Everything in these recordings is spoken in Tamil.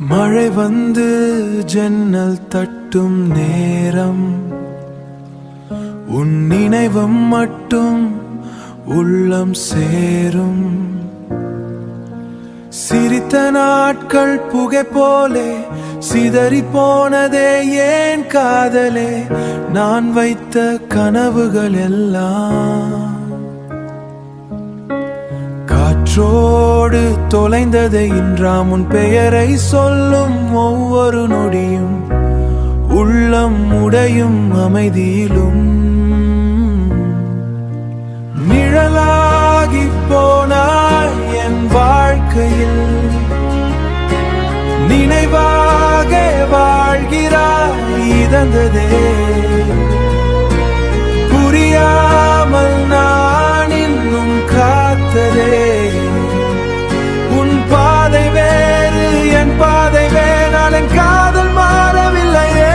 மழை வந்து ஜன்னல் தட்டும் நேரம் உன் நினைவும் மட்டும் உள்ளம் சேரும். சிரித்த நாட்கள் புகை போலே சிதறி போனதே ஏன் காதலே, நான் வைத்த கனவுகள் எல்லாம் காற்றோடு தொலைந்ததை. இன்றாம் உன் பெயரை சொல்லும் ஒவ்வொரு நொடியும் உள்ளம் உடையும் அமைதியிலும். நிழலாகி போனாய் என் வாழ்க்கையில், நினைவாக வாழ்கிறாய் இதந்ததே. புரியாமல் நான் இன்னும் காத்ததே. உன் பாதை வேறு என் பாதை வேறால் என் காதல் மாறவில்லையே.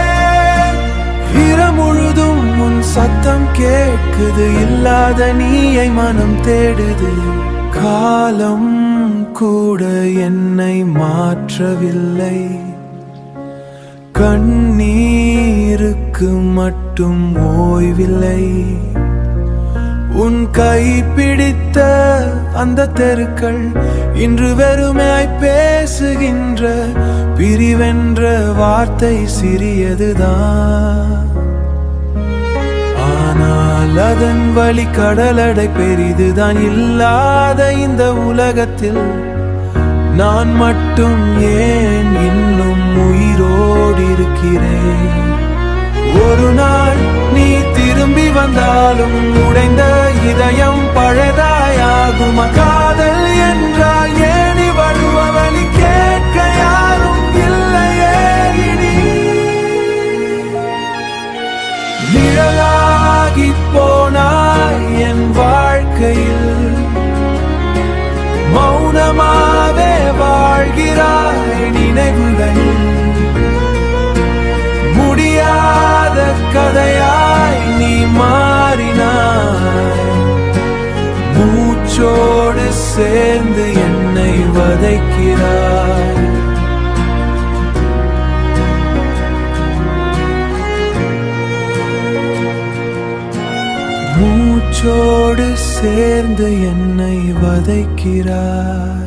முழுதும் உன் சத்தம் கேட்குது, இல்லாத நீயை மனம் தேடுது. காலம் கூட என்னை மாற்றவில்லை, கண்ணீருக்கு மட்டும் ஓய்வில்லை. உன் கை பிடித்த அந்த தெருக்கள் இன்று வெறுமையாய் பேசுகின்ற பிரிவென்ற வார்த்தை சிறியதுதான். ஆனால் அதன் வழி கடலடை பெரிதுதான். இல்லாத இந்த உலகத்தில் நான் மட்டும் ஏன் இன்னும் உயிரோடு இருக்கிறேன். ஒரு நாள் நீ திரும்பி வந்தாலும் உடைந்த இதயம் பழதாயாகும். காதல் என்றால் ஏனி வருவவழி கேட்க யாரும் இல்லையே இனி. நிழலாகி போனாய் என் வாழ்க்கையில், மௌனமாவே வாழ்கிறாய் நினைவுகள். முடியாத கதையாய் நீ மாறினாய், மூச்சோடு சேர்ந்து என்னை வதைக்கிறாய். மூச்சோடு சேர்ந்து என்னை வதைக்கிறாய்.